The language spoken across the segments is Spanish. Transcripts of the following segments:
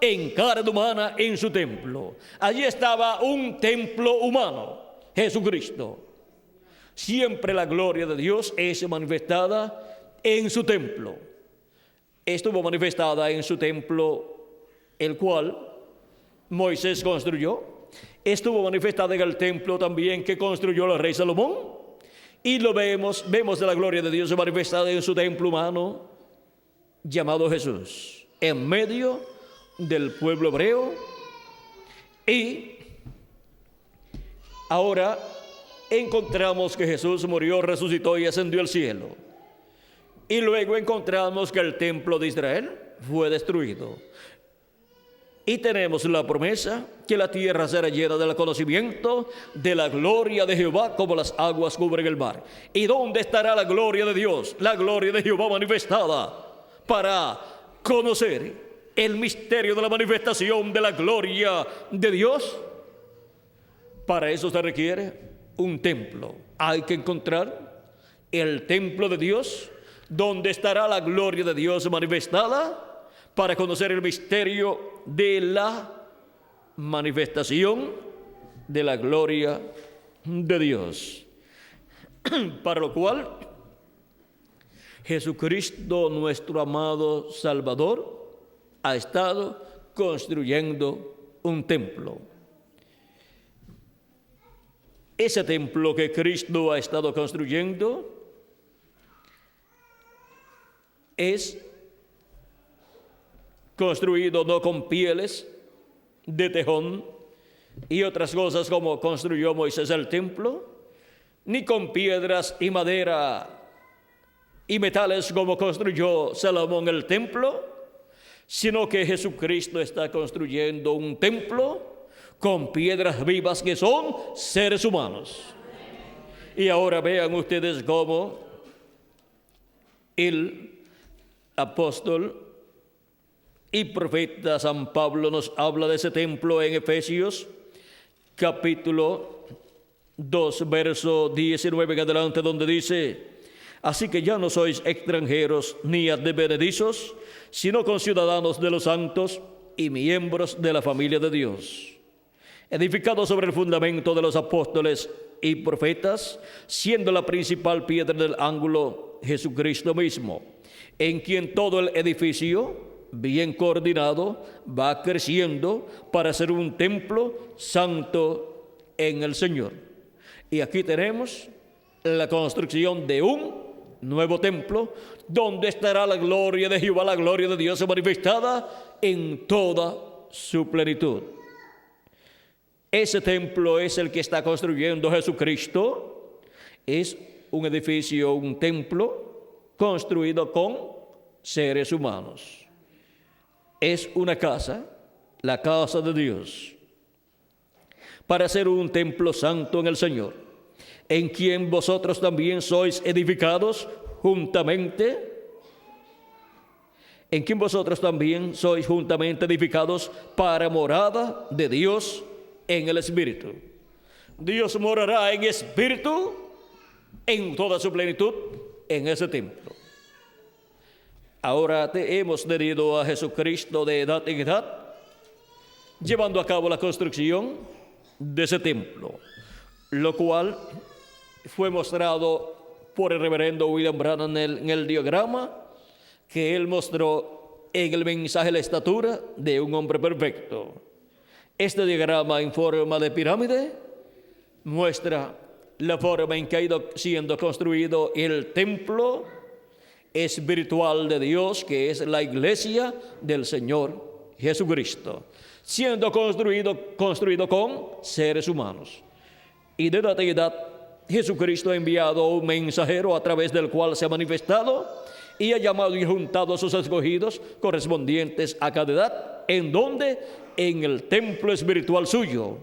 en carne humana en su templo. Allí estaba un templo humano, Jesucristo. Siempre la gloria de Dios es manifestada en su templo. Estuvo manifestada en su templo, el cual Moisés construyó. Estuvo manifestada en el templo también que construyó el rey Salomón. Y lo vemos la gloria de Dios manifestada en su templo humano, llamado Jesús, en medio del pueblo hebreo. Y ahora encontramos que Jesús murió, resucitó y ascendió al cielo. Y luego encontramos que el templo de Israel fue destruido. Y tenemos la promesa que la tierra será llena del conocimiento de la gloria de Jehová como las aguas cubren el mar. ¿Y dónde estará la gloria de Dios? La gloria de Jehová manifestada para conocer el misterio de la manifestación de la gloria de Dios. Para eso se requiere un templo. Hay que encontrar el templo de Dios, donde estará la gloria de Dios manifestada para conocer el misterio de la manifestación de la gloria de Dios. Para lo cual Jesucristo, nuestro amado Salvador, ha estado construyendo un templo. Ese templo que Cristo ha estado construyendo es construido no con pieles de tejón y otras cosas como construyó Moisés el templo, ni con piedras y madera y metales como construyó Salomón el templo, sino que Jesucristo está construyendo un templo con piedras vivas que son seres humanos. Y ahora vean ustedes cómo el apóstol y profeta San Pablo nos habla de ese templo en Efesios capítulo 2, verso 19 en adelante, donde dice: así que ya no sois extranjeros ni advenedizos, sino conciudadanos de los santos y miembros de la familia de Dios, edificados sobre el fundamento de los apóstoles y profetas, siendo la principal piedra del ángulo Jesucristo mismo, en quien todo el edificio, bien coordinado, va creciendo para ser un templo santo en el Señor. Y aquí tenemos la construcción de un nuevo templo, donde estará la gloria de Jehová, la gloria de Dios manifestada en toda su plenitud. Ese templo es el que está construyendo Jesucristo. Es un edificio, un templo construido con seres humanos. Es una casa, la casa de Dios, para ser un templo santo en el Señor, en quien vosotros también sois edificados juntamente, en quien vosotros también sois juntamente edificados para morada de Dios en el Espíritu. Dios morará en espíritu, en toda su plenitud, en ese templo. Ahora hemos tenido a Jesucristo de edad en edad, llevando a cabo la construcción de ese templo, lo cual fue mostrado por el reverendo William Branham en el diagrama que él mostró en el mensaje de la estatura de un hombre perfecto. Este diagrama en forma de pirámide muestra la forma en que ha ido siendo construido el templo espiritual de Dios, que es la iglesia del Señor Jesucristo, siendo construido con seres humanos. Y de edad en edad, Jesucristo ha enviado un mensajero a través del cual se ha manifestado y ha llamado y juntado a sus escogidos correspondientes a cada edad. ¿En dónde? En el templo espiritual suyo.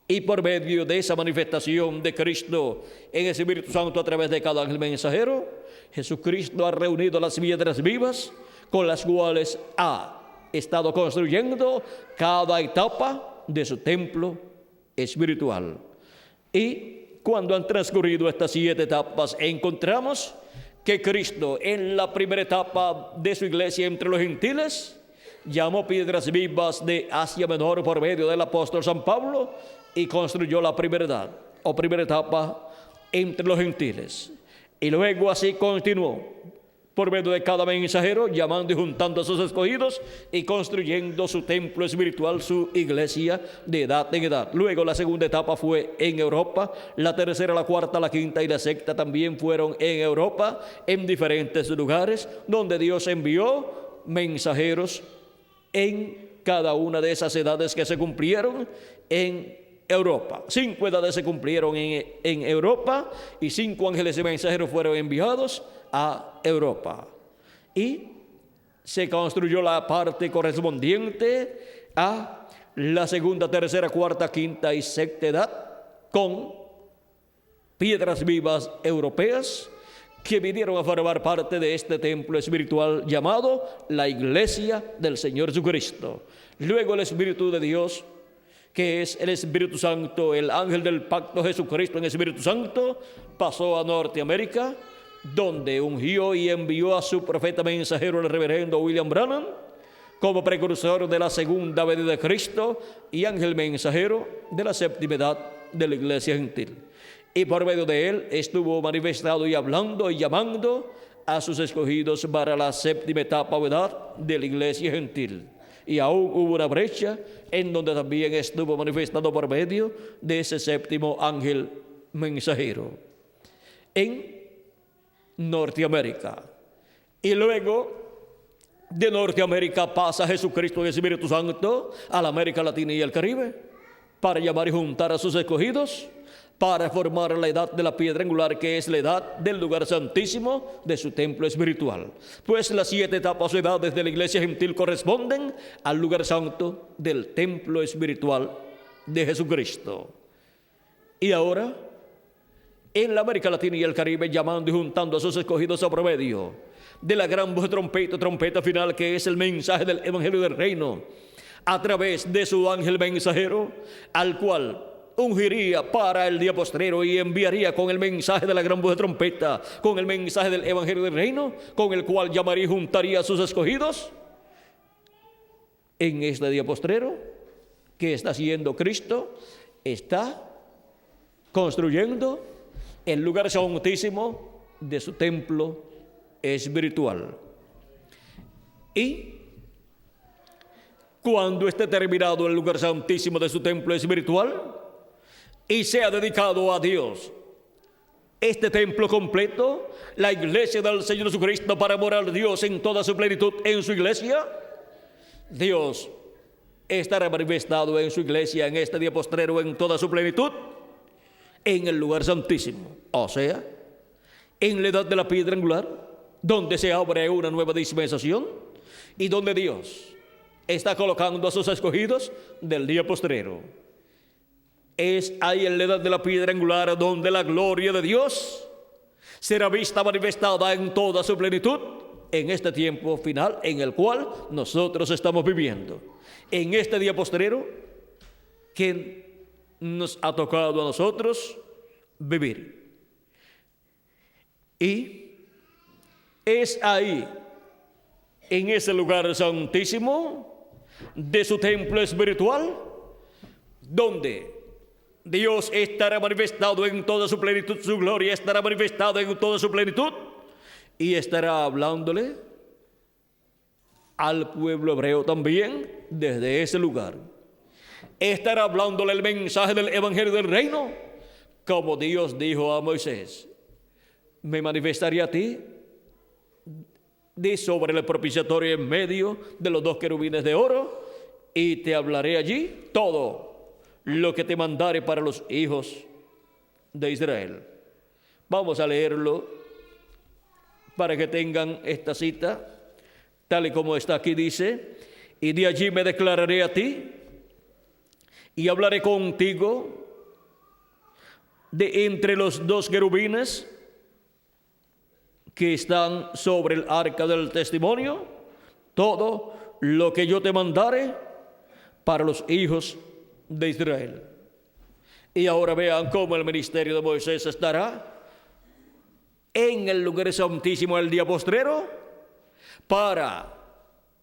Y por medio de esa manifestación de Cristo en el Espíritu Santo a través de cada ángel mensajero, Jesucristo ha reunido las piedras vivas con las cuales ha estado construyendo cada etapa de su templo espiritual. Y cuando han transcurrido estas 7 etapas, encontramos que Cristo en la primera etapa de su iglesia entre los gentiles llamó piedras vivas de Asia Menor por medio del apóstol San Pablo y construyó la primera edad o primera etapa entre los gentiles. Y luego así continuó por medio de cada mensajero, llamando y juntando a sus escogidos y construyendo su templo espiritual, su iglesia de edad en edad. Luego la segunda etapa fue en Europa, la tercera, la cuarta, la quinta y la sexta también fueron en Europa, en diferentes lugares donde Dios envió mensajeros en cada una de esas edades que se cumplieron en Europa. 5 edades se cumplieron en Europa y 5 ángeles y mensajeros fueron enviados a Europa. Y se construyó la parte correspondiente a la segunda, tercera, cuarta, quinta y sexta edad con piedras vivas europeas que vinieron a formar parte de este templo espiritual llamado la Iglesia del Señor Jesucristo. Luego el Espíritu de Dios, que es el Espíritu Santo, el ángel del pacto Jesucristo en el Espíritu Santo, pasó a Norteamérica, donde ungió y envió a su profeta mensajero, el reverendo William Branham, como precursor de la segunda venida de Cristo y ángel mensajero de la séptima edad de la iglesia gentil. Y por medio de él estuvo manifestado y hablando y llamando a sus escogidos para la séptima etapa o edad de la iglesia gentil. Y aún hubo una brecha en donde también estuvo manifestado por medio de ese séptimo ángel mensajero en Norteamérica. Y luego de Norteamérica pasa Jesucristo en el Espíritu Santo a la América Latina y el Caribe para llamar y juntar a sus escogidos para formar la edad de la piedra angular, que es la edad del lugar santísimo de su templo espiritual. Pues las 7 etapas o edades de la iglesia gentil corresponden al lugar santo del templo espiritual de Jesucristo. Y ahora, en la América Latina y el Caribe, llamando y juntando a sus escogidos a promedio de la gran voz de trompeta final, que es el mensaje del Evangelio del Reino, a través de su ángel mensajero, al cual ungiría para el día postrero y enviaría con el mensaje de la gran voz de trompeta, con el mensaje del Evangelio del Reino, con el cual llamaría y juntaría a sus escogidos. En este día postrero, que está haciendo Cristo, está construyendo el lugar santísimo de su templo espiritual. Y cuando esté terminado el lugar santísimo de su templo espiritual y sea dedicado a Dios este templo completo, la iglesia del Señor Jesucristo, para morar Dios en toda su plenitud en su iglesia, Dios estará manifestado en su iglesia en este día postrero en toda su plenitud en el lugar santísimo, o sea, en la edad de la piedra angular, donde se abre una nueva dispensación y donde Dios está colocando a sus escogidos del día postrero. Es ahí en la edad de la piedra angular donde la gloria de Dios será vista manifestada en toda su plenitud en este tiempo final en el cual nosotros estamos viviendo. En este día postrero que nos ha tocado a nosotros vivir. Y es ahí, en ese lugar santísimo de su templo espiritual, donde Dios estará manifestado en toda su plenitud, su gloria estará manifestada en toda su plenitud y estará hablándole al pueblo hebreo también desde ese lugar. Estará hablándole el mensaje del Evangelio del Reino, como Dios dijo a Moisés: me manifestaré a ti de sobre el propiciatorio en medio de los 2 querubines de oro, y te hablaré allí todo lo que te mandare para los hijos de Israel. Vamos a leerlo para que tengan esta cita, tal y como está aquí. Dice: y de allí me declararé a ti, y hablaré contigo de entre los 2 querubines que están sobre el arca del testimonio, todo lo que yo te mandare para los hijos de Israel. Y ahora vean cómo el ministerio de Moisés estará en el lugar santísimo el día postrero para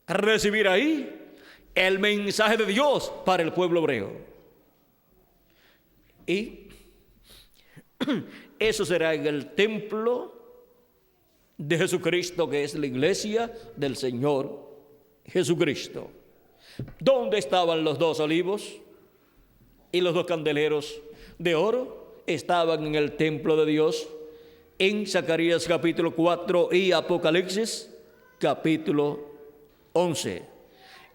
recibir ahí el mensaje de Dios para el pueblo hebreo. Y eso será en el templo de Jesucristo, que es la iglesia del Señor Jesucristo. ¿Dónde estaban los 2 olivos y los 2 candeleros de oro? Estaban en el templo de Dios, en Zacarías capítulo 4 y Apocalipsis capítulo 11.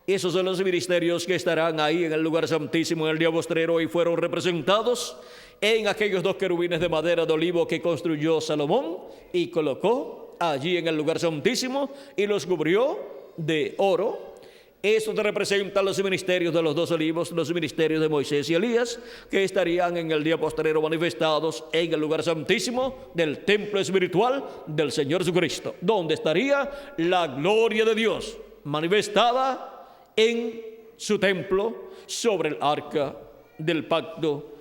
Esos son los ministerios que estarán ahí en el lugar santísimo en el día postrero, y fueron representados en aquellos 2 querubines de madera de olivo que construyó Salomón y colocó allí en el lugar santísimo y los cubrió de oro. Eso te representa los ministerios de los 2 olivos, los ministerios de Moisés y Elías, que estarían en el día postrero manifestados en el lugar santísimo del templo espiritual del Señor Jesucristo, donde estaría la gloria de Dios manifestada en su templo, sobre el arca del pacto,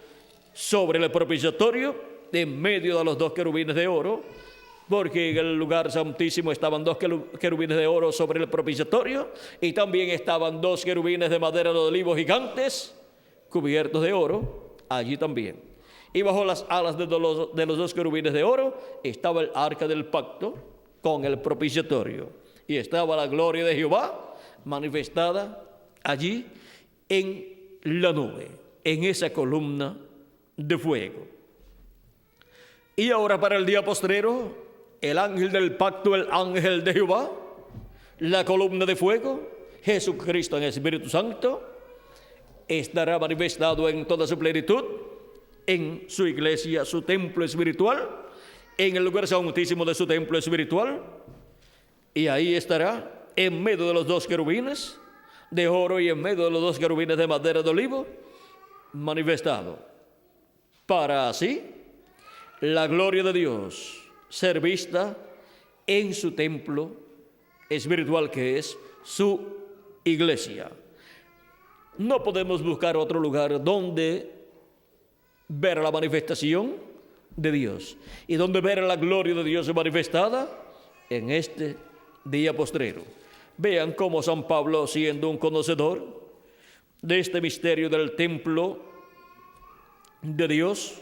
sobre el propiciatorio, en medio de los 2 querubines de oro, porque en el lugar santísimo estaban 2 querubines de oro sobre el propiciatorio, y también estaban 2 querubines de madera de olivo gigantes, cubiertos de oro, allí también. Y bajo las alas de los 2 querubines de oro estaba el arca del pacto con el propiciatorio, y estaba la gloria de Jehová manifestada allí en la nube, en esa columna de fuego. Y ahora, para el día postrero, el ángel del pacto, el ángel de Jehová, la columna de fuego, Jesucristo en el Espíritu Santo, estará manifestado en toda su plenitud en su iglesia, su templo espiritual, en el lugar santísimo de su templo espiritual, y ahí estará en medio de los 2 querubines de oro y en medio de los 2 querubines de madera de olivo, manifestado, para así la gloria de Dios ser vista en su templo espiritual, que es su iglesia. No podemos buscar otro lugar donde ver la manifestación de Dios y donde ver la gloria de Dios manifestada en este día postrero. Vean cómo San Pablo, siendo un conocedor de este misterio del templo de Dios,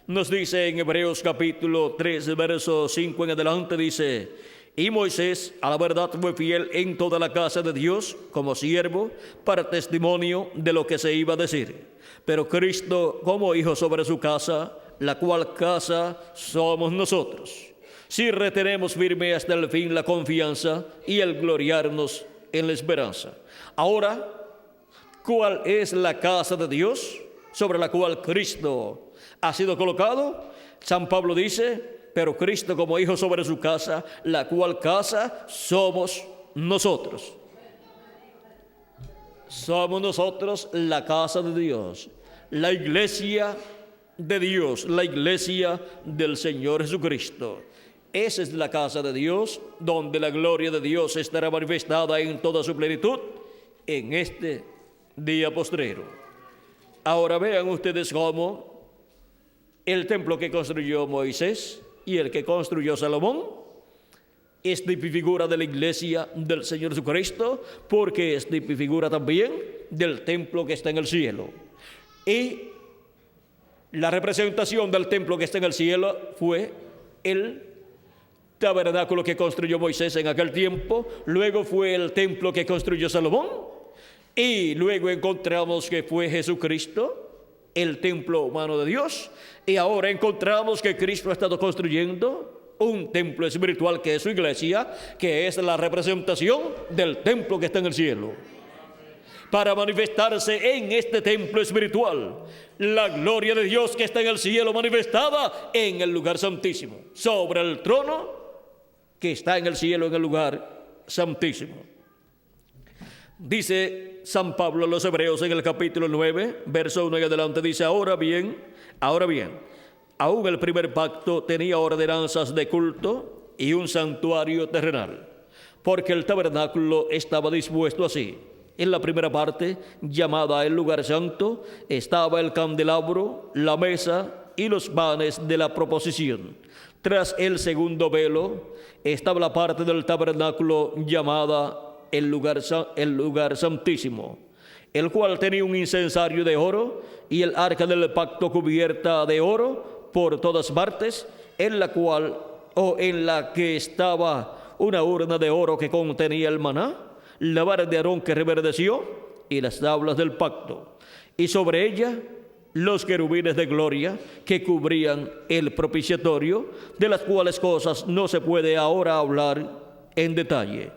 nos dice en Hebreos capítulo 3, verso 5 en adelante, dice: y Moisés a la verdad fue fiel en toda la casa de Dios como siervo para testimonio de lo que se iba a decir, pero Cristo como hijo sobre su casa, la cual casa somos nosotros, si retenemos firme hasta el fin la confianza y el gloriarnos en la esperanza. Ahora, ¿cuál es la casa de Dios sobre la cual Cristo ha sido colocado? San Pablo dice: pero Cristo como hijo sobre su casa, la cual casa somos nosotros. Somos nosotros la casa de Dios, la iglesia de Dios, la iglesia del Señor Jesucristo. Esa es la casa de Dios, donde la gloria de Dios estará manifestada en toda su plenitud en este día postrero. Ahora vean ustedes cómo el templo que construyó Moisés y el que construyó Salomón es figura de la iglesia del Señor Jesucristo, porque es figura también del templo que está en el cielo. Y la representación del templo que está en el cielo fue el tabernáculo que construyó Moisés en aquel tiempo, luego fue el templo que construyó Salomón, y luego encontramos que fue Jesucristo, el templo humano de Dios, y ahora encontramos que Cristo ha estado construyendo un templo espiritual que es su iglesia, que es la representación del templo que está en el cielo, para manifestarse en este templo espiritual la gloria de Dios que está en el cielo manifestada en el lugar santísimo, sobre el trono que está en el cielo, en el lugar santísimo. Dice San Pablo a los Hebreos en el capítulo 9, verso 1 en adelante, dice: ahora bien, aún el primer pacto tenía ordenanzas de culto y un santuario terrenal, porque el tabernáculo estaba dispuesto así. En la primera parte, llamada el lugar santo, estaba el candelabro, la mesa y los panes de la proposición. Tras el segundo velo estaba la parte del tabernáculo llamada el lugar santísimo, el cual tenía un incensario de oro y el arca del pacto cubierta de oro por todas partes, en la que estaba una urna de oro que contenía el maná, la vara de Aarón que reverdeció y las tablas del pacto, y sobre ella los querubines de gloria que cubrían el propiciatorio, de las cuales cosas no se puede ahora hablar en detalle.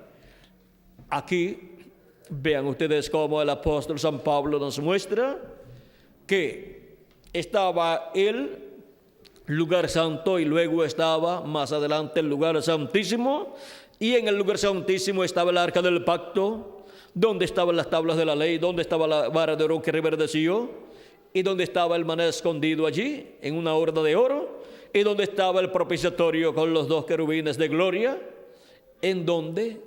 Aquí vean ustedes cómo el apóstol San Pablo nos muestra que estaba el lugar santo y luego estaba más adelante el lugar santísimo, y en el lugar santísimo estaba el arca del pacto, donde estaban las tablas de la ley, donde estaba la vara de oro que reverdeció, y donde estaba el maná escondido allí en una horda de oro, y donde estaba el propiciatorio con los dos querubines de gloria, en donde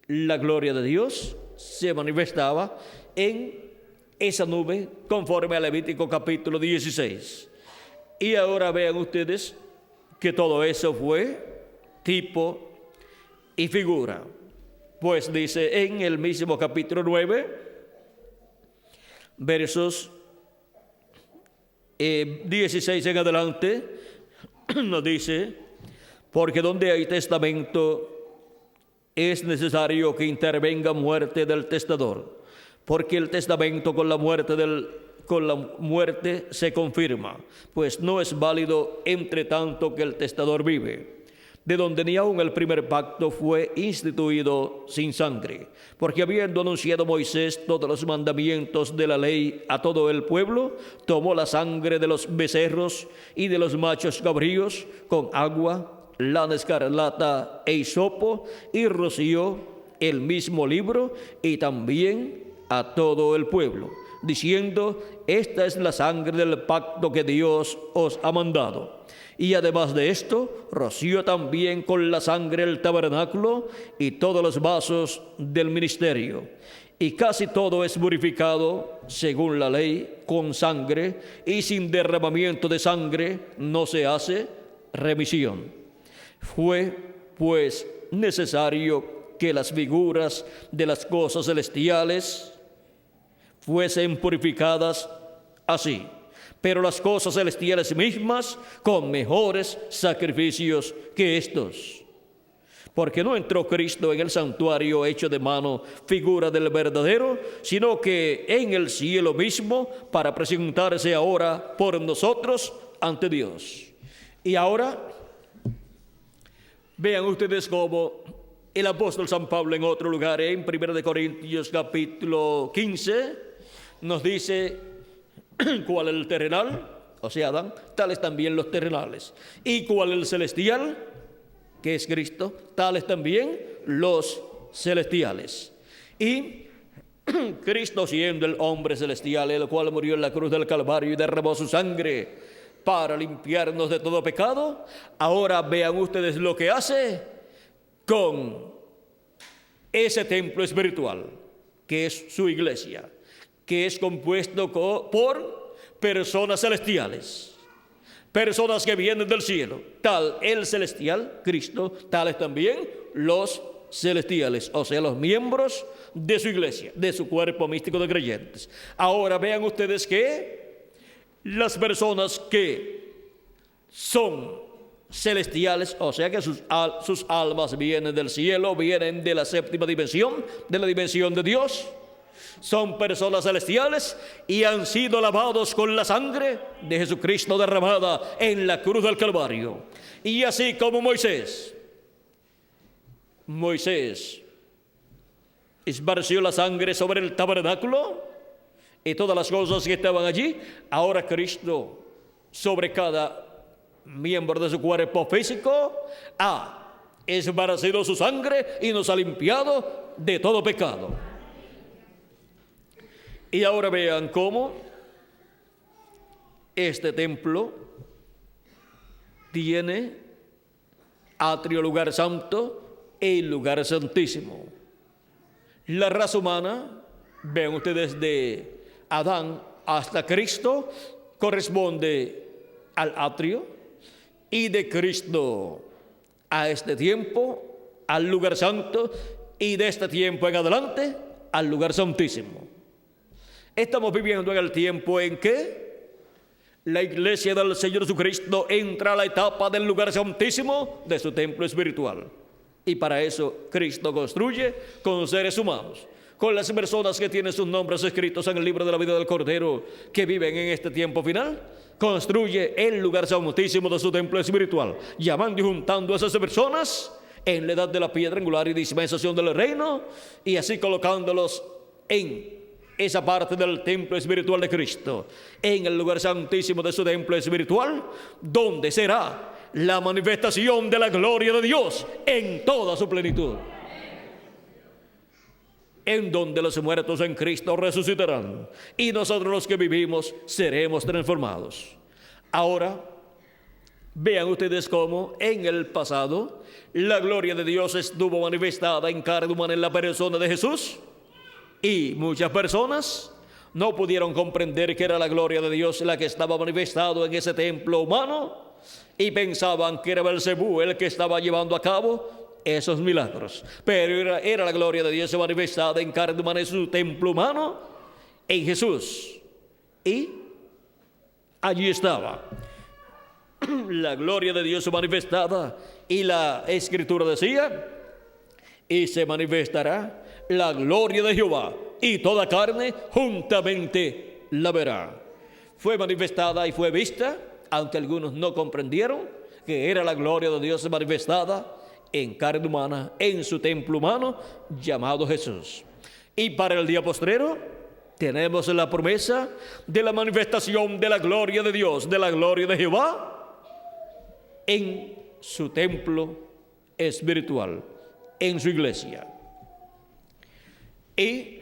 la gloria de Dios se manifestaba en esa nube, conforme a Levítico capítulo 16. Y ahora vean ustedes que todo eso fue tipo y figura. Pues dice en el mismo capítulo 9, versos 16 en adelante, nos dice: porque donde hay testamento es necesario que intervenga muerte del testador, porque el testamento con la muerte se confirma, pues no es válido entre tanto que el testador vive, de donde ni aun el primer pacto fue instituido sin sangre, porque habiendo anunciado Moisés todos los mandamientos de la ley a todo el pueblo, tomó la sangre de los becerros y de los machos cabríos con agua, lana escarlata e hisopo, y roció el mismo libro y también a todo el pueblo, diciendo: esta es la sangre del pacto que Dios os ha mandado. Y además de esto, roció también con la sangre el tabernáculo y todos los vasos del ministerio. Y casi todo es purificado, según la ley, con sangre, y sin derramamiento de sangre no se hace remisión. Fue, pues, necesario que las figuras de las cosas celestiales fuesen purificadas así, pero las cosas celestiales mismas con mejores sacrificios que estos. Porque no entró Cristo en el santuario hecho de mano, figura del verdadero, sino que en el cielo mismo, para presentarse ahora por nosotros ante Dios. Y ahora vean ustedes cómo el apóstol San Pablo en otro lugar, en 1 Corintios capítulo 15, nos dice cuál es el terrenal, o sea, Adán, tales también los terrenales. Y cuál es el celestial, que es Cristo, tales también los celestiales. Y Cristo, siendo el hombre celestial, el cual murió en la cruz del Calvario y derramó su sangre para limpiarnos de todo pecado, ahora vean ustedes lo que hace con ese templo espiritual, que es su iglesia, que es compuesto por personas celestiales, personas que vienen del cielo, tal el celestial, Cristo, tales también los celestiales, o sea, los miembros de su iglesia, de su cuerpo místico de creyentes. Ahora vean ustedes que las personas que son celestiales, o sea que sus almas vienen del cielo, vienen de la séptima dimensión, de la dimensión de Dios, son personas celestiales y han sido lavados con la sangre de Jesucristo derramada en la cruz del Calvario. Y así como Moisés esparció la sangre sobre el tabernáculo y todas las cosas que estaban allí, ahora Cristo sobre cada miembro de su cuerpo físico ha esparcido su sangre y nos ha limpiado de todo pecado. Y ahora vean cómo este templo tiene atrio, lugar santo y lugar santísimo. La raza humana, vean ustedes, de Adán hasta Cristo, corresponde al atrio, y de Cristo a este tiempo, al lugar santo, y de este tiempo en adelante al lugar santísimo. Estamos viviendo en el tiempo en que la iglesia del Señor Jesucristo entra a la etapa del lugar santísimo de su templo espiritual. Y para eso Cristo construye con seres humanos, con las personas que tienen sus nombres escritos en el libro de la vida del Cordero, que viven en este tiempo final. Construye el lugar santísimo de su templo espiritual, llamando y juntando a esas personas en la edad de la piedra angular y dispensación del reino, y así colocándolos en esa parte del templo espiritual de Cristo, en el lugar santísimo de su templo espiritual, donde será la manifestación de la gloria de Dios en toda su plenitud, en donde los muertos en Cristo resucitarán y nosotros los que vivimos seremos transformados. Ahora, vean ustedes cómo en el pasado la gloria de Dios estuvo manifestada en carne humana en la persona de Jesús, y muchas personas no pudieron comprender que era la gloria de Dios la que estaba manifestado en ese templo humano, y pensaban que era Belcebú el que estaba llevando a cabo esos milagros. Pero era la gloria de Dios manifestada en carne humana en su templo humano, en Jesús. Y allí estaba la gloria de Dios manifestada, y la Escritura decía: y se manifestará la gloria de Jehová, y toda carne juntamente la verá. Fue manifestada y fue vista, aunque algunos no comprendieron que era la gloria de Dios manifestada en carne humana, en su templo humano llamado Jesús. Y para el día postrero tenemos la promesa de la manifestación de la gloria de Dios, de la gloria de Jehová en su templo espiritual, en su iglesia. Y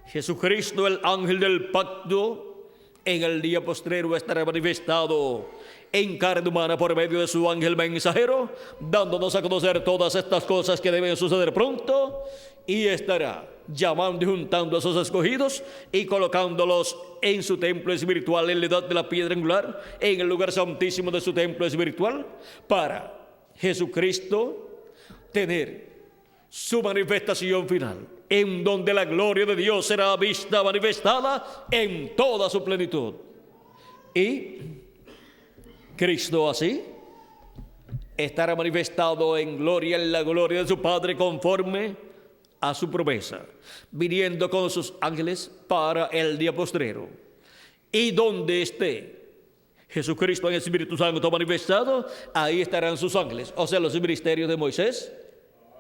Jesucristo, el ángel del pacto, en el día postrero estará manifestado en carne humana por medio de su ángel mensajero, dándonos a conocer todas estas cosas que deben suceder pronto, y estará llamando y juntando a sus escogidos y colocándolos en su templo espiritual, en la edad de la piedra angular, en el lugar santísimo de su templo espiritual, para Jesucristo tener su manifestación final, en donde la gloria de Dios será vista manifestada en toda su plenitud. Y Cristo así estará manifestado en gloria, en la gloria de su Padre, conforme a su promesa, viniendo con sus ángeles para el día postrero. Y donde esté Jesucristo en el Espíritu Santo manifestado, ahí estarán sus ángeles, o sea, los ministerios de Moisés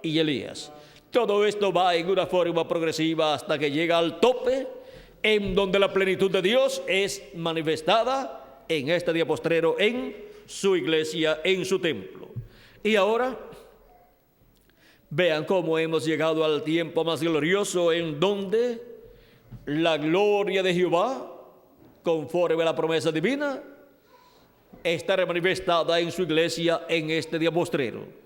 y Elías. Todo esto va en una forma progresiva hasta que llega al tope, en donde la plenitud de Dios es manifestada en este día postrero, en su iglesia, en su templo. Y ahora, vean cómo hemos llegado al tiempo más glorioso, en donde la gloria de Jehová, conforme a la promesa divina, estará manifestada en su iglesia en este día postrero.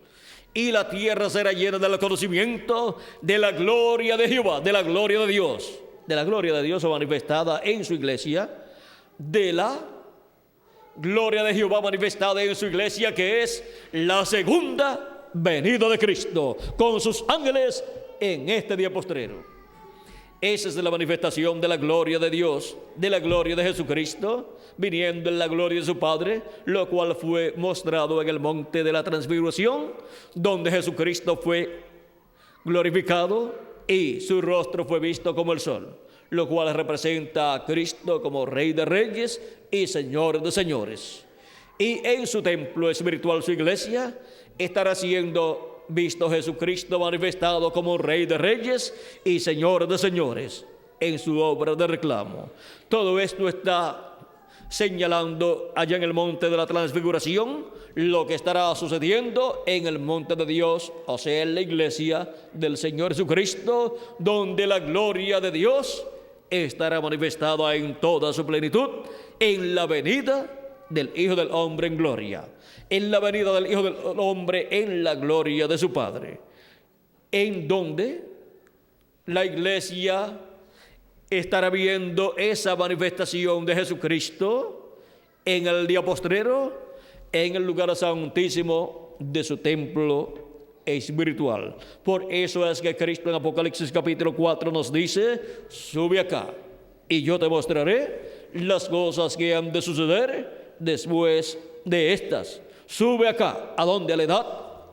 Y la tierra será llena del conocimiento de la gloria de Jehová, de la gloria de Dios manifestada en su iglesia, de la gloria de Jehová manifestada en su iglesia, que es la segunda venida de Cristo con sus ángeles en este día postrero. Esa es la manifestación de la gloria de Dios, de la gloria de Jesucristo, viniendo en la gloria de su Padre, lo cual fue mostrado en el monte de la transfiguración, donde Jesucristo fue glorificado y su rostro fue visto como el sol, lo cual representa a Cristo como Rey de Reyes y Señor de Señores. Y en su templo espiritual, su iglesia, estará siendo visto Jesucristo manifestado como Rey de Reyes y Señor de Señores en su obra de reclamo. Todo esto está señalando allá en el monte de la transfiguración lo que estará sucediendo en el monte de Dios, o sea, en la iglesia del Señor Jesucristo, donde la gloria de Dios estará manifestada en toda su plenitud en la venida del Hijo del Hombre en gloria, en la venida del Hijo del Hombre en la gloria de su Padre, en donde la iglesia estará viendo esa manifestación de Jesucristo en el día postrero, en el lugar santísimo de su templo espiritual. Por eso es que Cristo en Apocalipsis capítulo 4 nos dice: sube acá y yo te mostraré las cosas que han de suceder después de estas. Sube acá. ¿A dónde? A la edad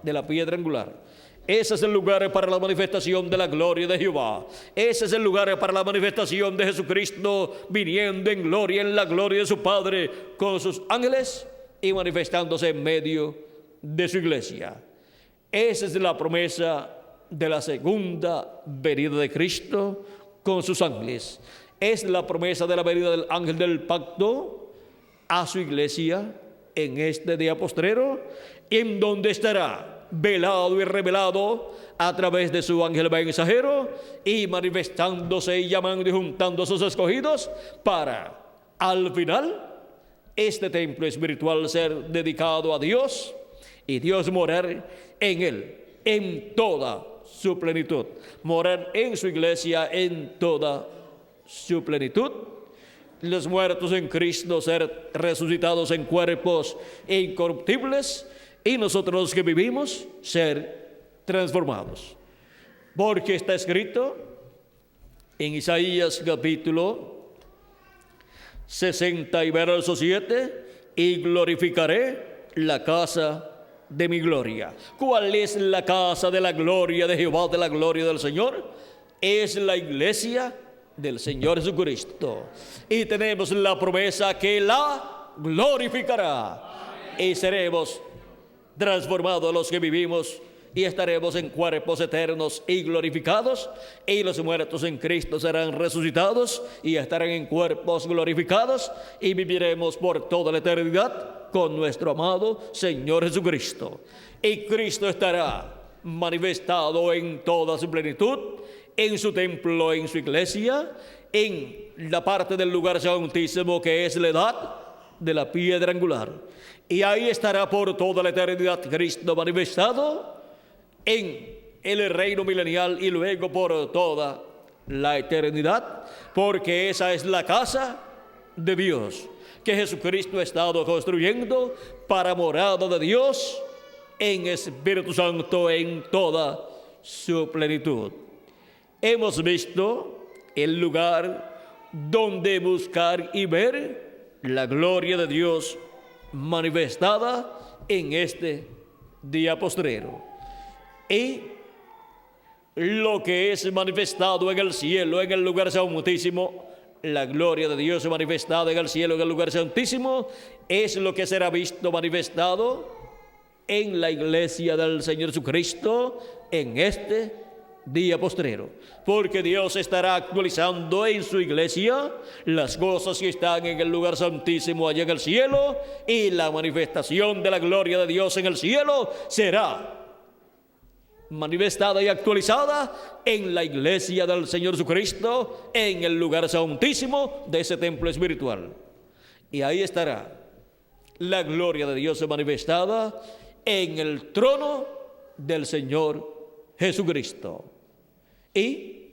de la piedra angular. Ese es el lugar para la manifestación de la gloria de Jehová. Ese es el lugar para la manifestación de Jesucristo viniendo en gloria, en la gloria de su Padre con sus ángeles y manifestándose en medio de su iglesia. Esa es la promesa de la segunda venida de Cristo con sus ángeles. Es la promesa de la venida del ángel del pacto a su iglesia en este día postrero, en donde estará velado y revelado a través de su ángel mensajero y manifestándose y llamando y juntando a sus escogidos para, al final, este templo espiritual ser dedicado a Dios y Dios morar en él, en toda su plenitud. Morar en su iglesia en toda su plenitud. Los muertos en Cristo ser resucitados en cuerpos incorruptibles y nosotros los que vivimos ser transformados. Porque está escrito en Isaías capítulo 60 y verso 7: y glorificaré la casa de mi gloria. ¿Cuál es la casa de la gloria de Jehová, de la gloria del Señor? Es la iglesia del Señor Jesucristo. Y tenemos la promesa que la glorificará. Y seremos transformados los que vivimos y estaremos en cuerpos eternos y glorificados, y los muertos en Cristo serán resucitados y estarán en cuerpos glorificados, y viviremos por toda la eternidad con nuestro amado Señor Jesucristo. Y Cristo estará manifestado en toda su plenitud, en su templo, en su iglesia, en la parte del lugar santísimo que es la edad de la piedra angular. Y ahí estará por toda la eternidad Cristo manifestado en el reino milenial y luego por toda la eternidad, porque esa es la casa de Dios que Jesucristo ha estado construyendo para morada de Dios en Espíritu Santo en toda su plenitud. Hemos visto el lugar donde buscar y ver la gloria de Dios manifestada en este día postrero. Y lo que es manifestado en el cielo, en el lugar santísimo, la gloria de Dios manifestada en el cielo, en el lugar santísimo, es lo que será visto manifestado en la iglesia del Señor Jesucristo en este día postrero, porque Dios estará actualizando en su iglesia las cosas que están en el lugar santísimo allá en el cielo, y la manifestación de la gloria de Dios en el cielo será manifestada y actualizada en la iglesia del Señor Jesucristo en el lugar santísimo de ese templo espiritual. Y ahí estará la gloria de Dios manifestada en el trono del Señor Jesucristo. Y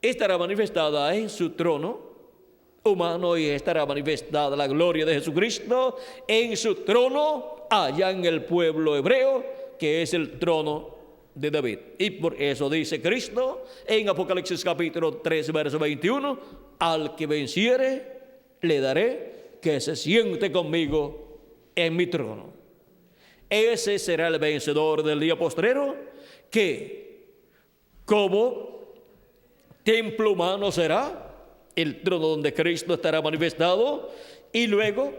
estará manifestada en su trono humano, y estará manifestada la gloria de Jesucristo en su trono allá en el pueblo hebreo, que es el trono de David. Y por eso dice Cristo en Apocalipsis capítulo 3 verso 21: al que venciere le daré que se siente conmigo en mi trono. Ese será el vencedor del día postrero, que como templo humano será el trono donde Cristo estará manifestado, y luego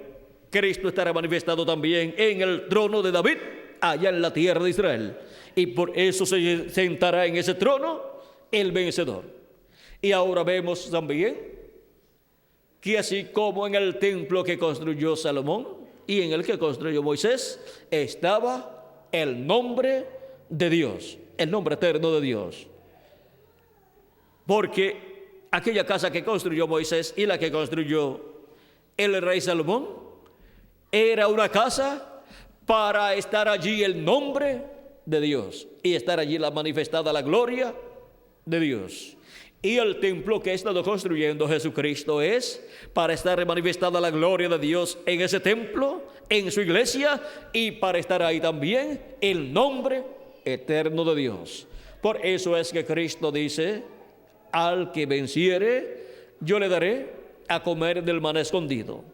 Cristo estará manifestado también en el trono de David allá en la tierra de Israel, y por eso se sentará en ese trono el vencedor. Y ahora vemos también que así como en el templo que construyó Salomón y en el que construyó Moisés estaba el nombre de Dios, el nombre eterno de Dios, porque aquella casa que construyó Moisés y la que construyó el rey Salomón era una casa para estar allí el nombre de Dios y estar allí la manifestada la gloria de Dios. Y el templo que ha estado construyendo Jesucristo es para estar manifestada la gloria de Dios en ese templo, en su iglesia, y para estar ahí también el nombre eterno de Dios. Por eso es que Cristo dice: al que venciere, yo le daré a comer del maná escondido,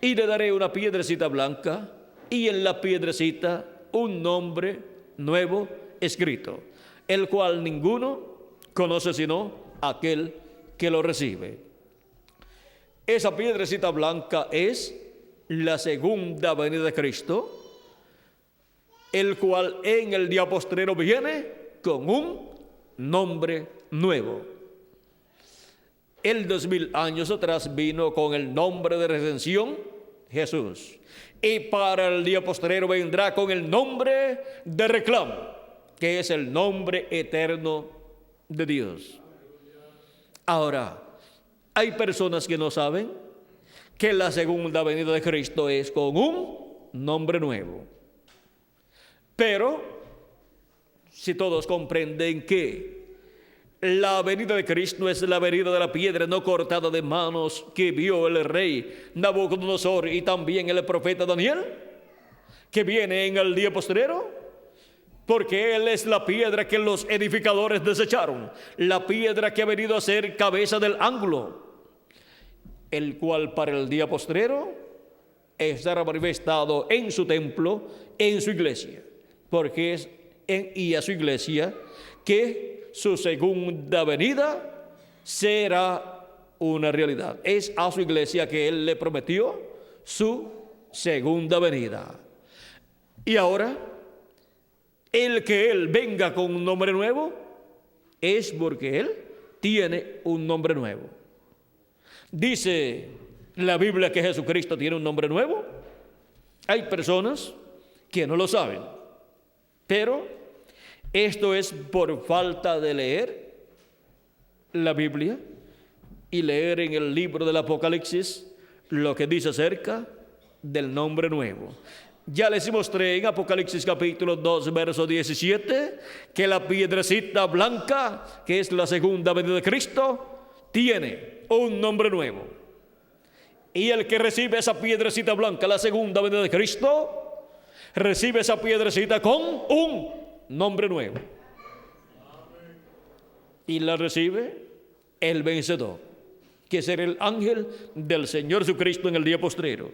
y le daré una piedrecita blanca, y en la piedrecita un nombre nuevo escrito, el cual ninguno conoce sino aquel que lo recibe. Esa piedrecita blanca es la segunda venida de Cristo, el cual en el día postrero viene con un nombre nuevo. Él 2000 años atrás vino con el nombre de redención, Jesús. Y para el día postrero vendrá con el nombre de reclamo, que es el nombre eterno de Dios. Ahora, hay personas que no saben que la segunda venida de Cristo es con un nombre nuevo. Pero, si todos comprenden que la venida de Cristo es la venida de la piedra no cortada de manos que vio el rey Nabucodonosor y también el profeta Daniel, que viene en el día postrero, porque Él es la piedra que los edificadores desecharon, la piedra que ha venido a ser cabeza del ángulo, el cual para el día postrero estará manifestado en su templo, en su iglesia, porque es y a su iglesia que su segunda venida será una realidad. Es a su iglesia que Él le prometió su segunda venida. Y ahora, el que Él venga con un nombre nuevo es porque Él tiene un nombre nuevo. Dice la Biblia que Jesucristo tiene un nombre nuevo. Hay personas que no lo saben, pero esto es por falta de leer la Biblia y leer en el libro del Apocalipsis lo que dice acerca del nombre nuevo. Ya les mostré en Apocalipsis capítulo 2, verso 17, que la piedrecita blanca, que es la segunda venida de Cristo, tiene un nombre nuevo. Y el que recibe esa piedrecita blanca, la segunda venida de Cristo, recibe esa piedrecita con un nombre nuevo. Y la recibe el vencedor, que será el ángel del Señor Jesucristo en el día postrero.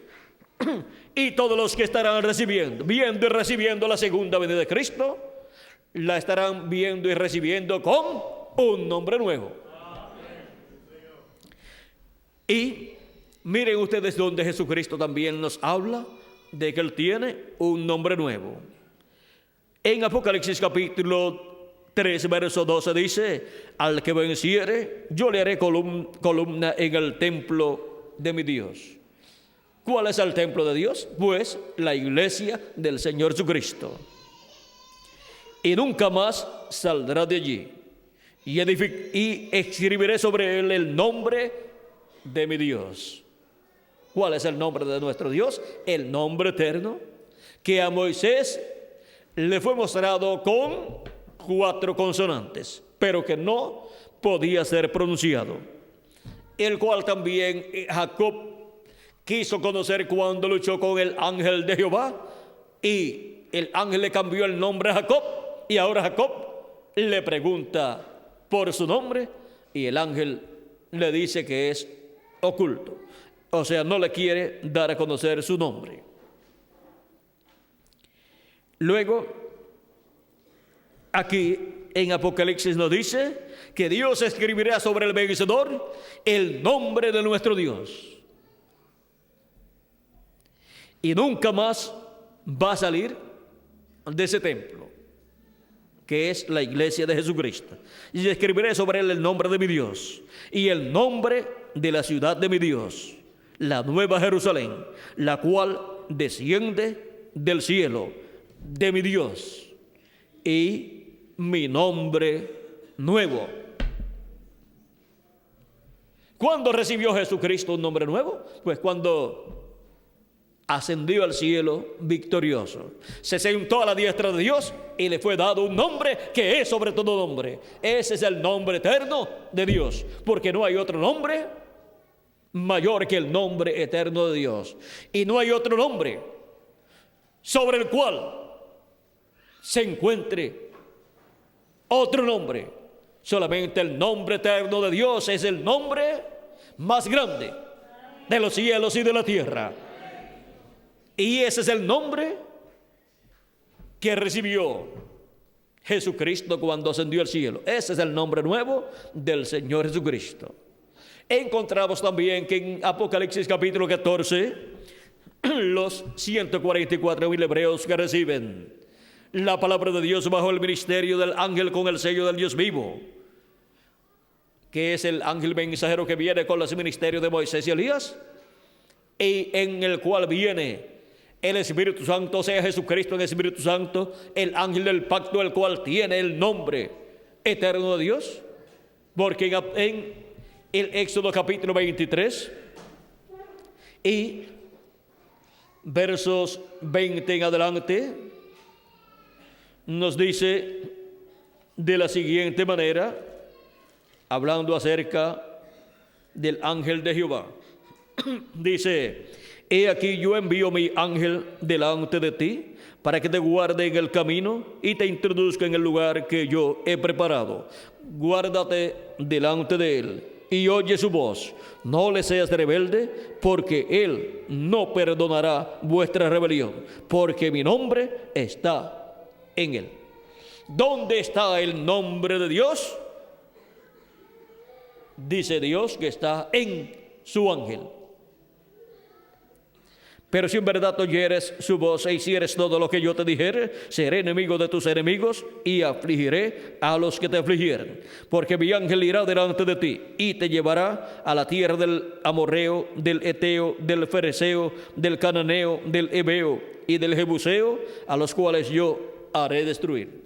Y todos los que estarán viendo y recibiendo la segunda venida de Cristo, la estarán viendo y recibiendo con un nombre nuevo. Y miren ustedes donde Jesucristo también nos habla de que Él tiene un nombre nuevo. En Apocalipsis capítulo 3, verso 12 dice: al que venciere, yo le haré columna en el templo de mi Dios. ¿Cuál es el templo de Dios? Pues la iglesia del Señor Jesucristo. Y nunca más saldrá de allí. Y escribiré sobre él el nombre de mi Dios. ¿Cuál es el nombre de nuestro Dios? El nombre eterno, que a Moisés le fue mostrado con 4 consonantes, pero que no podía ser pronunciado, el cual también Jacob quiso conocer cuando luchó con el ángel de Jehová, y el ángel le cambió el nombre a Jacob, y ahora Jacob le pregunta por su nombre, y el ángel le dice que es oculto, o sea, no le quiere dar a conocer su nombre. Luego, aquí en Apocalipsis nos dice que Dios escribirá sobre el vencedor el nombre de nuestro Dios. Y nunca más va a salir de ese templo, que es la iglesia de Jesucristo. Y escribiré sobre él el nombre de mi Dios y el nombre de la ciudad de mi Dios, la nueva Jerusalén, la cual desciende del cielo de mi Dios, y mi nombre nuevo. ¿Cuándo recibió Jesucristo un nombre nuevo? Pues cuando ascendió al cielo victorioso, se sentó a la diestra de Dios y le fue dado un nombre que es sobre todo nombre. Ese es el nombre eterno de Dios, porque no hay otro nombre mayor que el nombre eterno de Dios, y no hay otro nombre sobre el cual se encuentre otro nombre. Solamente el nombre eterno de Dios es el nombre más grande de los cielos y de la tierra. Y ese es el nombre que recibió Jesucristo cuando ascendió al cielo. Ese es el nombre nuevo del Señor Jesucristo. Encontramos también que en Apocalipsis capítulo 14, los 144,000 hebreos que reciben la palabra de Dios bajo el ministerio del ángel con el sello del Dios vivo, que es el ángel mensajero que viene con los ministerios de Moisés y Elías, y en el cual viene el Espíritu Santo, o sea, Jesucristo en el Espíritu Santo, el ángel del pacto, el cual tiene el nombre eterno de Dios, porque en el Éxodo capítulo 23 y versos 20 en adelante, nos dice de la siguiente manera, hablando acerca del ángel de Jehová. Dice: he aquí yo envío mi ángel delante de ti para que te guarde en el camino y te introduzca en el lugar que yo he preparado. Guárdate delante de él y oye su voz. No le seas rebelde, porque él no perdonará vuestra rebelión, porque mi nombre está en él. ¿Dónde está el nombre de Dios? Dice Dios que está en su ángel. Pero si en verdad oyeres su voz e hicieres todo lo que yo te dijere, seré enemigo de tus enemigos y afligiré a los que te afligieren. Porque mi ángel irá delante de ti y te llevará a la tierra del amorreo, del eteo, del fereceo, del cananeo, del heveo y del jebuseo, a los cuales yo haré destruir.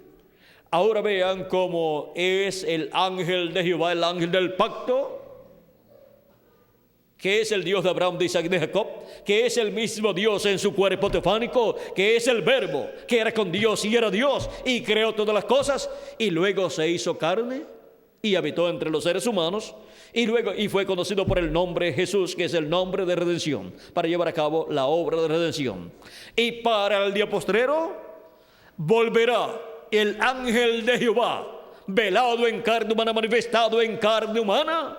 Ahora vean cómo es el ángel de Jehová, el ángel del pacto, que es el Dios de Abraham, de Isaac y de Jacob, que es el mismo Dios en su cuerpo teofánico, que es el Verbo, que era con Dios y era Dios, y creó todas las cosas, y luego se hizo carne, y habitó entre los seres humanos, y fue conocido por el nombre Jesús, que es el nombre de redención, para llevar a cabo la obra de redención. Y para el día postrero, volverá el ángel de Jehová, velado en carne humana, manifestado en carne humana,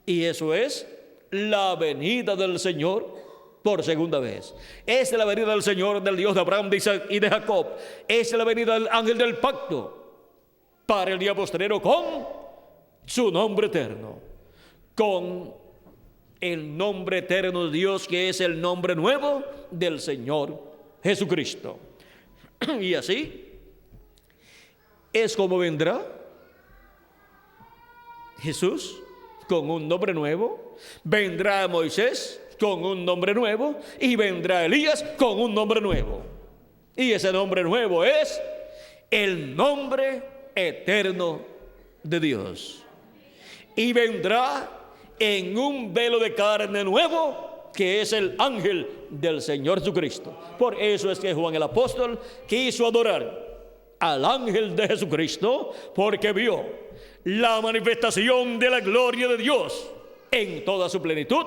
y eso es la venida del Señor por segunda vez. Es la venida del Señor, del Dios de Abraham, de Isaac y de Jacob. Es la venida del ángel del pacto para el día postrero, con su nombre eterno, con el nombre eterno de Dios, que es el nombre nuevo del Señor Jesucristo. Y así es como vendrá Jesús con un nombre nuevo, vendrá Moisés con un nombre nuevo y vendrá Elías con un nombre nuevo. Y ese nombre nuevo es el nombre eterno de Dios. Y vendrá en un velo de carne nuevo, que es el ángel del Señor Jesucristo. Por eso es que Juan el apóstol quiso adorar al ángel de Jesucristo, porque vio la manifestación de la gloria de Dios en toda su plenitud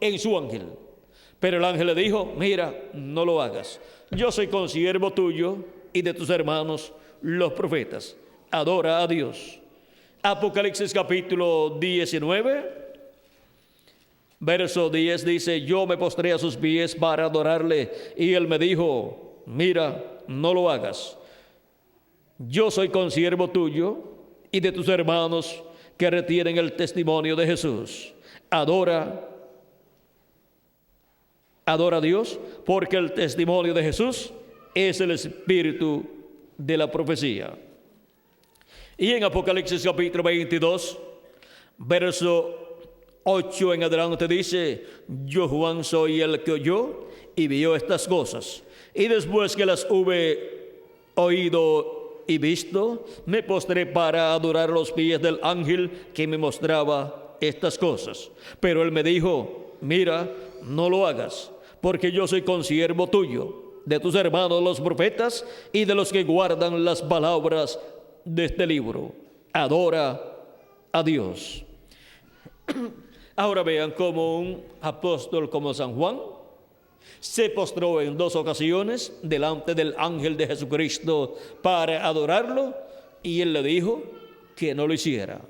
en su ángel. Pero el ángel le dijo: mira, no lo hagas. Yo soy consiervo tuyo y de tus hermanos los profetas. Adora a Dios. Apocalipsis capítulo 19, verso 10 dice: yo me postré a sus pies para adorarle, y él me dijo: mira, no lo hagas. Yo soy consiervo tuyo y de tus hermanos que retienen el testimonio de Jesús. Adora a Dios, porque el testimonio de Jesús es el espíritu de la profecía. Y en Apocalipsis capítulo 22, verso 8 en adelante dice: yo, Juan, soy el que oyó y vio estas cosas, y después que las hube oído y visto, me postré para adorar los pies del ángel que me mostraba estas cosas. Pero él me dijo: mira, no lo hagas, porque yo soy consiervo tuyo, de tus hermanos los profetas y de los que guardan las palabras de este libro. Adora a Dios. Ahora vean cómo un apóstol como San Juan se postró en 2 ocasiones delante del ángel de Jesucristo para adorarlo, y él le dijo que no lo hiciera,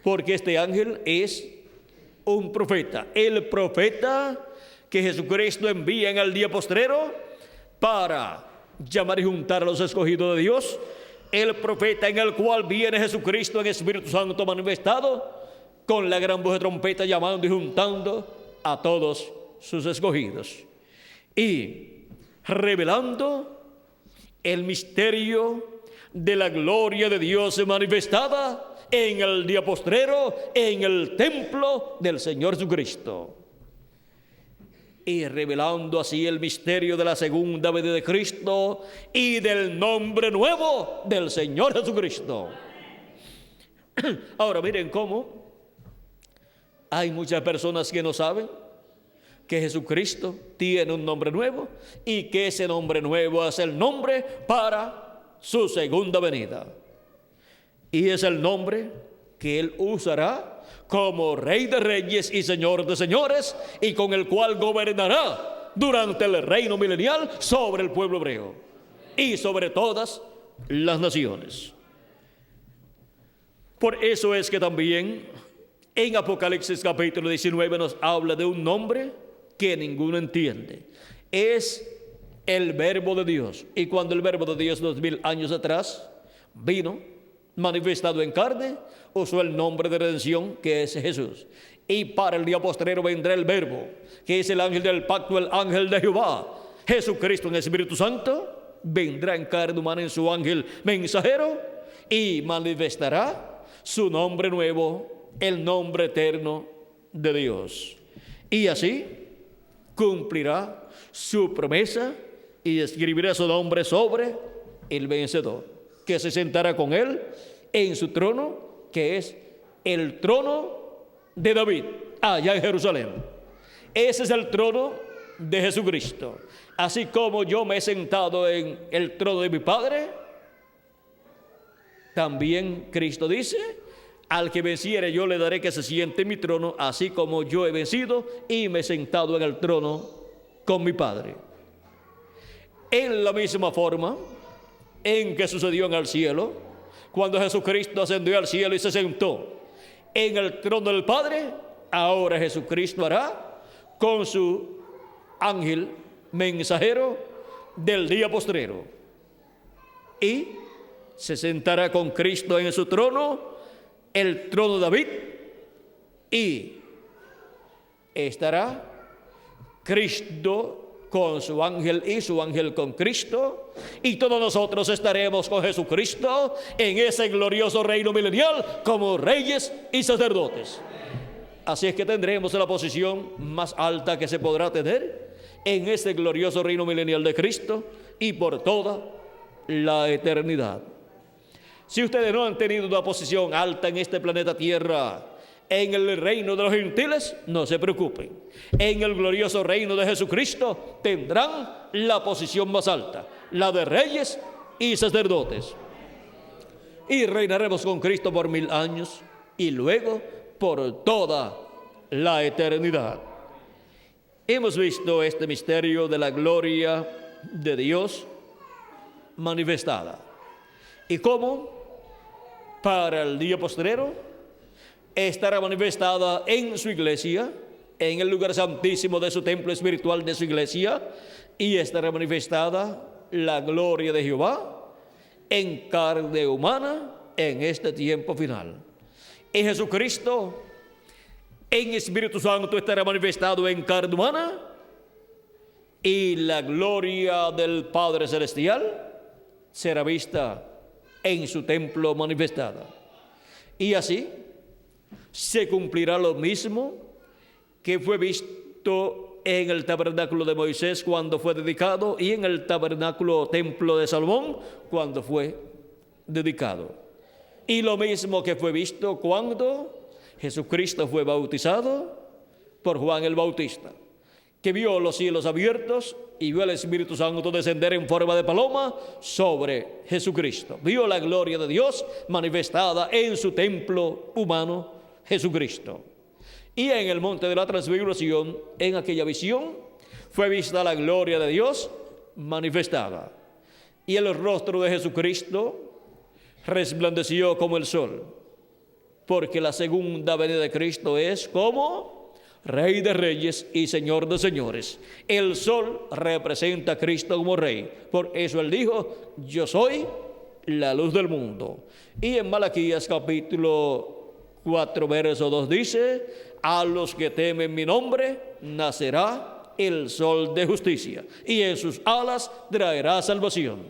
porque este ángel es un profeta, el profeta que Jesucristo envía en el día postrero para llamar y juntar a los escogidos de Dios, el profeta en el cual viene Jesucristo en Espíritu Santo manifestado, con la gran voz de trompeta llamando y juntando a todos sus escogidos y revelando el misterio de la gloria de Dios manifestada en el día postrero, en el templo del Señor Jesucristo. Y revelando así el misterio de la segunda venida de Cristo y del nombre nuevo del Señor Jesucristo. Ahora miren cómo hay muchas personas que no saben que Jesucristo tiene un nombre nuevo y que ese nombre nuevo es el nombre para su segunda venida. Y es el nombre que Él usará como Rey de Reyes y Señor de Señores, y con el cual gobernará durante el reino milenial sobre el pueblo hebreo y sobre todas las naciones. Por eso es que también en Apocalipsis capítulo 19 nos habla de un nombre que ninguno entiende. Es el Verbo de Dios. Y cuando el Verbo de Dios 2000 años atrás vino manifestado en carne, usó el nombre de redención que es Jesús. Y para el día postrero vendrá el Verbo, que es el ángel del pacto, el ángel de Jehová. Jesucristo en el Espíritu Santo vendrá en carne humana en su ángel mensajero y manifestará su nombre nuevo, el nombre eterno de Dios. Y así cumplirá su promesa y escribirá su nombre sobre el vencedor, que se sentará con él en su trono, que es el trono de David, allá en Jerusalén. Ese es el trono de Jesucristo. Así como yo me he sentado en el trono de mi Padre, también Cristo dice: al que venciere yo le daré que se siente en mi trono, así como yo he vencido y me he sentado en el trono con mi Padre. En la misma forma en que sucedió en el cielo, cuando Jesucristo ascendió al cielo y se sentó en el trono del Padre, ahora Jesucristo hará con su ángel mensajero del día postrero, y se sentará con Cristo en su trono, el trono de David, y estará Cristo con su ángel y su ángel con Cristo, y todos nosotros estaremos con Jesucristo en ese glorioso reino milenial como reyes y sacerdotes. Así es que tendremos la posición más alta que se podrá tener en ese glorioso reino milenial de Cristo y por toda la eternidad. Si ustedes no han tenido una posición alta en este planeta Tierra, en el reino de los gentiles, no se preocupen. En el glorioso reino de Jesucristo tendrán la posición más alta, la de reyes y sacerdotes. Y reinaremos con Cristo por 1000 años y luego por toda la eternidad. Hemos visto este misterio de la gloria de Dios manifestada, y cómo para el día postrero estará manifestada en su iglesia, en el lugar santísimo de su templo espiritual de su iglesia, y estará manifestada la gloria de Jehová en carne humana en este tiempo final. Y Jesucristo en Espíritu Santo estará manifestado en carne humana, y la gloria del Padre Celestial será vista en su templo manifestada. Y así se cumplirá lo mismo que fue visto en el tabernáculo de Moisés cuando fue dedicado, y en el tabernáculo templo de Salomón cuando fue dedicado. Y lo mismo que fue visto cuando Jesucristo fue bautizado por Juan el Bautista, que vio los cielos abiertos y vio al Espíritu Santo descender en forma de paloma sobre Jesucristo. Vio la gloria de Dios manifestada en su templo humano, Jesucristo. Y en el monte de la transfiguración, en aquella visión, fue vista la gloria de Dios manifestada. Y el rostro de Jesucristo resplandeció como el sol, porque la segunda venida de Cristo es como Rey de reyes y Señor de señores. El sol representa a Cristo como Rey. Por eso Él dijo: yo soy la luz del mundo. Y en Malaquías capítulo 4, verso 2 dice: a los que temen mi nombre nacerá el sol de justicia, y en sus alas traerá salvación.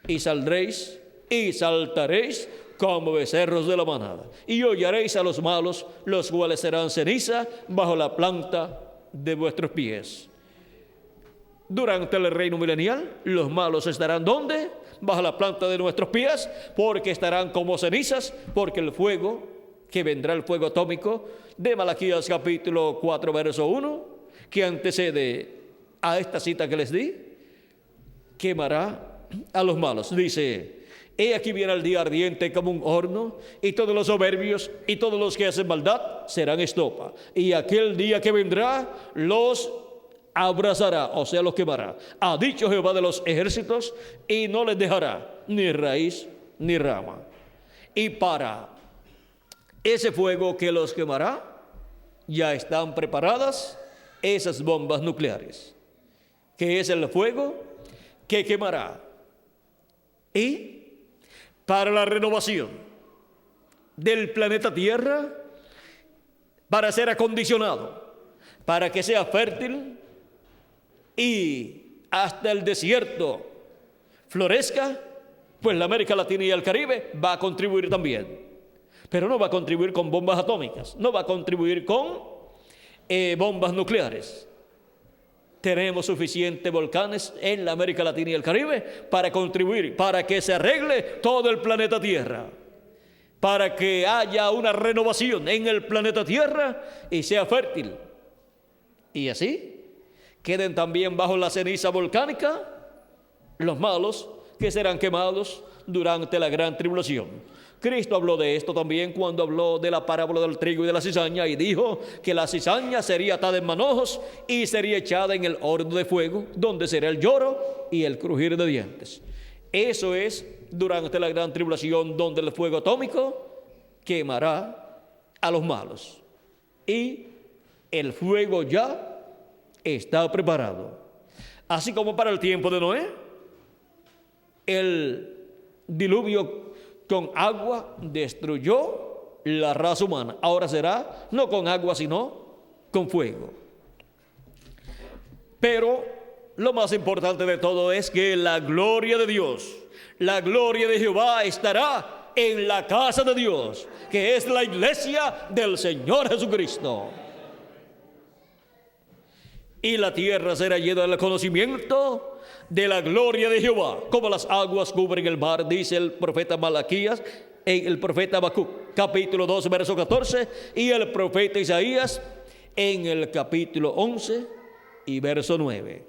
Y saldréis y saltaréis como becerros de la manada, y hollaréis a los malos, los cuales serán ceniza bajo la planta de vuestros pies. Durante el reino milenial, los malos estarán ¿dónde? Bajo la planta de nuestros pies, porque estarán como cenizas, porque el fuego, que vendrá el fuego atómico, de Malaquías capítulo 4, verso 1, que antecede a esta cita que les di, quemará a los malos. Dice: he aquí viene el día ardiente como un horno, y todos los soberbios y todos los que hacen maldad serán estopa. Y aquel día que vendrá los abrazará, o sea, los quemará. Ha dicho Jehová de los ejércitos, y no les dejará ni raíz ni rama. Y para ese fuego que los quemará, ya están preparadas esas bombas nucleares, que es el fuego que quemará. Y para la renovación del planeta Tierra, para ser acondicionado, para que sea fértil y hasta el desierto florezca, pues la América Latina y el Caribe va a contribuir también. Pero no va a contribuir con bombas atómicas, no va a contribuir con bombas nucleares. Tenemos suficientes volcanes en la América Latina y el Caribe para contribuir, para que se arregle todo el planeta Tierra, para que haya una renovación en el planeta Tierra y sea fértil. Y así queden también bajo la ceniza volcánica los malos, que serán quemados durante la gran tribulación. Cristo habló de esto también cuando habló de la parábola del trigo y de la cizaña, y dijo que la cizaña sería atada en manojos y sería echada en el horno de fuego, donde será el lloro y el crujir de dientes. Eso es durante la gran tribulación, donde el fuego atómico quemará a los malos. Y el fuego ya está preparado. Así como para el tiempo de Noé, el diluvio con agua destruyó la raza humana. Ahora será no con agua, sino con fuego. Pero lo más importante de todo es que la gloria de Dios, la gloria de Jehová estará en la casa de Dios, que es la iglesia del Señor Jesucristo. Y la tierra será llena del conocimiento de la gloria de Jehová, como las aguas cubren el mar, dice el profeta Malaquías, en el profeta Habacuc, capítulo 2, verso 14, y el profeta Isaías en el capítulo 11 y verso 9.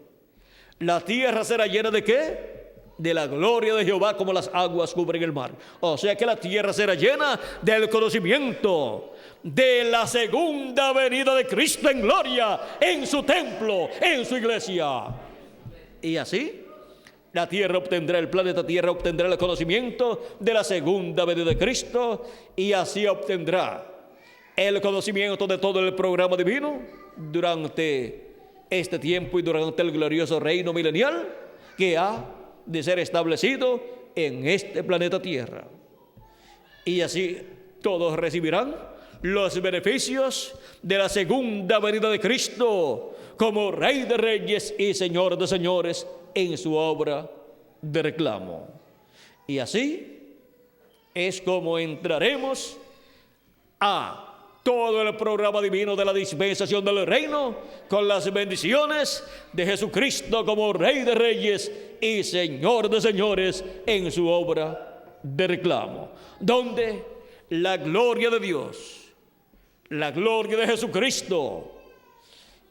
La tierra será llena ¿de qué? De la gloria de Jehová, como las aguas cubren el mar. O sea que la tierra será llena del conocimiento de la segunda venida de Cristo en gloria, en su templo, en su iglesia. Y así la tierra obtendrá, el planeta Tierra obtendrá el conocimiento de la segunda venida de Cristo, y así obtendrá el conocimiento de todo el programa divino durante este tiempo y durante el glorioso reino milenial que ha de ser establecido en este planeta Tierra. Y así todos recibirán los beneficios de la segunda venida de Cristo como Rey de reyes y Señor de señores en su obra de reclamo. Y así es como entraremos a todo el programa divino de la dispensación del reino, con las bendiciones de Jesucristo como Rey de reyes y Señor de señores en su obra de reclamo, donde la gloria de Dios, la gloria de Jesucristo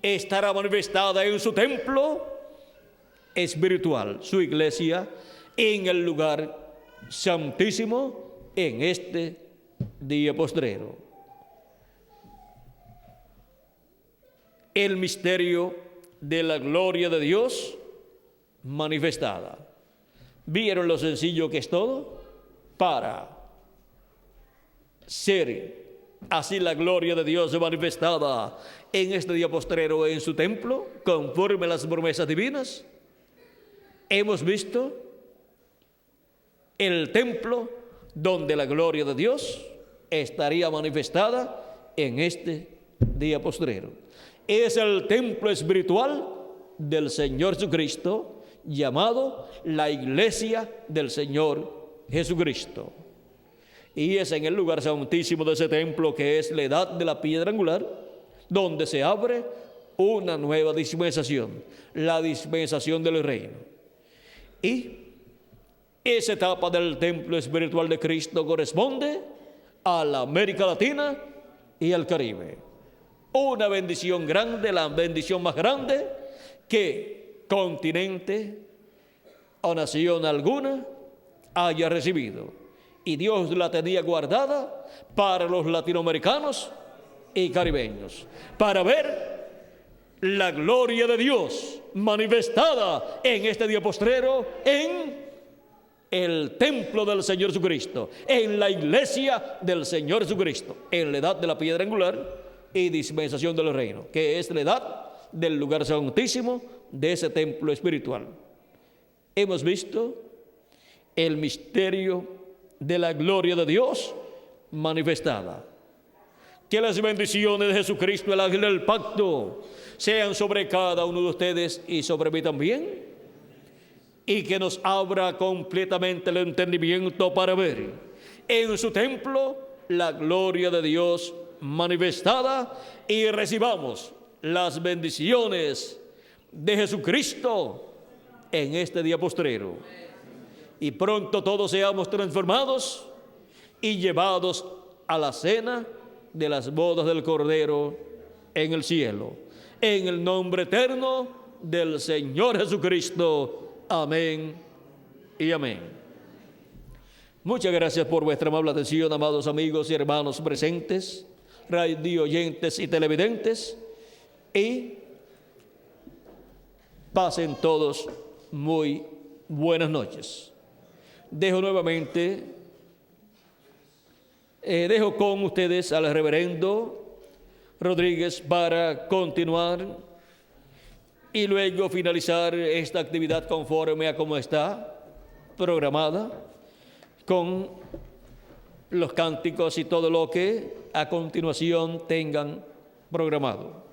estará manifestada en su templo espiritual, su iglesia, en el lugar santísimo en este día postrero. El misterio de la gloria de Dios manifestada. ¿Vieron lo sencillo que es todo? para ser así la gloria de Dios manifestada en este día postrero en su templo, conforme a las promesas divinas. Hemos visto el templo donde la gloria de Dios estaría manifestada en este día postrero. Es el templo espiritual del Señor Jesucristo, llamado la iglesia del Señor Jesucristo. Y es en el lugar santísimo de ese templo, que es la edad de la piedra angular, donde se abre una nueva dispensación, la dispensación del reino. Y esa etapa del templo espiritual de Cristo corresponde a la América Latina y al Caribe. Una bendición grande, la bendición más grande que continente o nación alguna haya recibido. Y Dios la tenía guardada para los latinoamericanos y caribeños, para ver la gloria de Dios manifestada en este día postrero en el templo del Señor Jesucristo, en la iglesia del Señor Jesucristo, en la edad de la piedra angular y dispensación del reino, que es la edad del lugar santísimo de ese templo espiritual. Hemos visto el misterio de la gloria de Dios manifestada. Que las bendiciones de Jesucristo, el ángel del pacto, sean sobre cada uno de ustedes y sobre mí también, y que nos abra completamente el entendimiento para ver en su templo la gloria de Dios manifestada, y recibamos las bendiciones de Jesucristo en este día postrero. Y pronto todos seamos transformados y llevados a la cena de las bodas del Cordero en el cielo. En el nombre eterno del Señor Jesucristo. Amén y amén. Muchas gracias por vuestra amable atención, amados amigos y hermanos presentes, radio oyentes y televidentes, y pasen todos muy buenas noches. Dejo con ustedes al reverendo Rodríguez para continuar y luego finalizar esta actividad conforme a cómo está programada, con los cánticos y todo lo que a continuación tengan programado.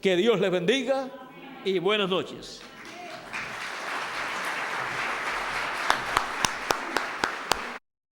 Que Dios les bendiga y buenas noches.